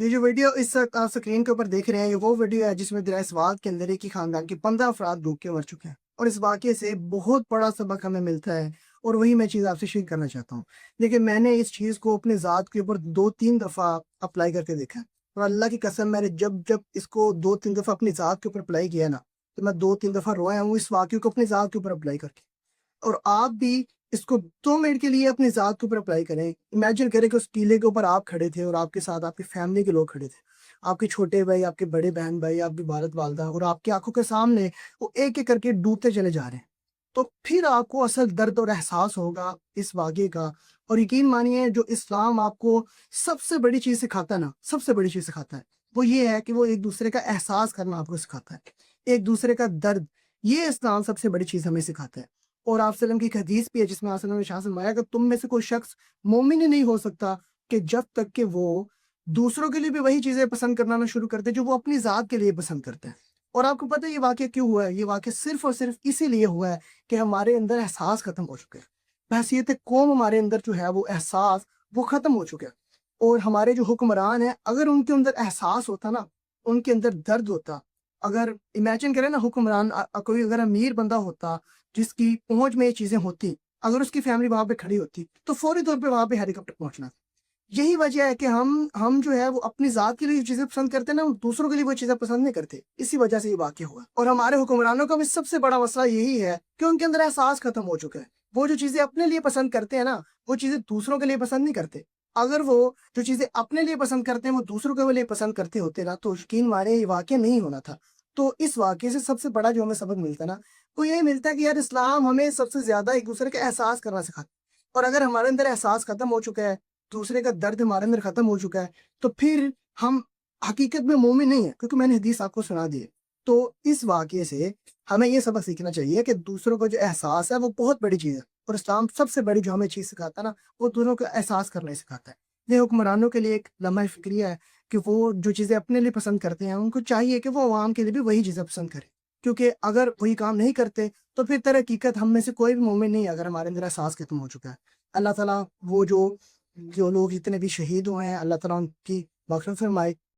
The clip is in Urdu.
یہ جو ویڈیو اس وقت آپ اسکرین کے اوپر دیکھ رہے ہیں، یہ وہ ویڈیو ہے جس میں دریا سوات کے اندر ایک ہی خاندان کے 15 افراد ڈوب کے مر چکے ہیں، اور اس واقعے سے بہت بڑا سبق ہمیں ملتا ہے، اور وہی میں چیز آپ سے شیئر کرنا چاہتا ہوں۔ دیکھیں، میں نے اس چیز کو اپنے ذات کے اوپر 2-3 دفعہ اپلائی کر کے دیکھا ہے، اور اللہ کی قسم میں نے جب اس کو 2-3 دفعہ اپنی ذات کے اوپر اپلائی کیا نا، تو میں 2-3 دفعہ رویا ہوں اس واقعے کو اپنی ذات کے اوپر اپلائی کر کے۔ اور آپ بھی اس کو 2 منٹ کے لیے اپنی ذات کے اوپر اپلائی کریں۔ امیجن کریں کہ اس ٹیلے کے اوپر آپ کھڑے تھے اور آپ کے ساتھ آپ کی فیملی کے لوگ کھڑے تھے، آپ کے چھوٹے بھائی، آپ کے بڑے بہن بھائی، آپ کی والد والدہ، اور آپ کی آنکھوں کے سامنے وہ ایک ایک کر کے ڈوبتے چلے جا رہے ہیں۔ تو پھر آپ کو اصل درد اور احساس ہوگا اس واقعے کا۔ اور یقین مانیے، جو اسلام آپ کو سب سے بڑی چیز سکھاتا ہے نا، سب سے بڑی چیز سکھاتا ہے، وہ یہ ہے کہ وہ ایک دوسرے کا احساس کرنا آپ کو سکھاتا ہے، ایک دوسرے کا درد۔ یہ اسلام سب سے بڑی چیز ہمیں سکھاتا ہے۔ اور آپ وسلم کی ایک حدیث بھی ہے جس میں آپ وسلم نے ارشاد فرمایا کہ تم میں سے کوئی شخص مومن ہی نہیں ہو سکتا کہ جب تک کہ وہ دوسروں کے لیے بھی وہی چیزیں پسند کرنا نہ شروع کرتے جو وہ اپنی ذات کے لیے پسند کرتے ہیں۔ اور آپ کو پتہ ہے یہ واقعہ کیوں ہوا ہے؟ یہ واقعہ صرف اور صرف اسی لیے ہوا ہے کہ ہمارے اندر احساس ختم ہو چکے ہیں، بحیثیت قوم ہمارے اندر جو ہے وہ احساس وہ ختم ہو چکے ہیں۔ اور ہمارے جو حکمران ہیں، اگر ان کے اندر احساس ہوتا نا، ان کے اندر درد ہوتا، اگر امیجن کریں نا، حکمران کوئی اگر امیر بندہ ہوتا جس کی پہنچ میں یہ چیزیں ہوتی، اگر اس کی فیملی وہاں پہ کھڑی ہوتی تو فوری طور پہ وہاں پہ ہیلی کاپٹر پہنچنا۔ یہی وجہ ہے کہ ہم جو ہے وہ اپنی ذات کے لیے جو چیزیں پسند کرتے ہیں نا، ہم دوسروں کے لیے وہ چیزیں پسند نہیں کرتے۔ اسی وجہ سے یہ واقع ہوا، اور ہمارے حکمرانوں کا بھی سب سے بڑا مسئلہ یہی ہے کہ ان کے اندر احساس ختم ہو چکا ہے۔ وہ جو چیزیں اپنے لیے پسند کرتے ہیں نا، وہ چیزیں دوسروں کے لیے پسند نہیں کرتے۔ اگر وہ جو چیزیں اپنے لیے پسند کرتے ہیں وہ دوسروں کے لیے پسند کرتے ہوتے نا، تو یقین مانے یہ واقعہ نہیں ہونا تھا۔ تو اس واقعے سے سب سے بڑا جو ہمیں سبق ملتا ہے نا، وہ یہی ملتا ہے کہ یار اسلام ہمیں سب سے زیادہ ایک دوسرے کا احساس کرنا سکھاتا ہے۔ اور اگر ہمارے اندر احساس ختم ہو چکا ہے، دوسرے کا درد ہمارے اندر ختم ہو چکا ہے، تو پھر ہم حقیقت میں مومن نہیں ہیں، کیونکہ میں نے حدیث آپ کو سنا دی ہے۔ تو اس واقعے سے ہمیں یہ سبق سیکھنا چاہیے کہ دوسروں کا جو احساس ہے وہ بہت بڑی چیز ہے، اور اسلام سب سے بڑی جو ہمیں چیز سکھاتا ہے نا، وہ دوسروں کا احساس کرنا ہی سکھاتا ہے۔ یہ حکمرانوں کے لیے ایک لمحہ فکریہ ہے کہ وہ جو چیزیں اپنے لیے پسند کرتے ہیں، ان کو چاہیے کہ وہ عوام کے لیے بھی وہی چیزیں پسند کریں، کیونکہ اگر وہی کام نہیں کرتے تو پھر در حقیقت ہم میں سے کوئی بھی مومن نہیں ہے اگر ہمارے اندر احساس ختم ہو چکا ہے۔ اللہ تعالیٰ وہ جو لوگ اتنے بھی شہید ہوئے ہیں، اللہ تعالیٰ ان کی مغفرت فرمائے۔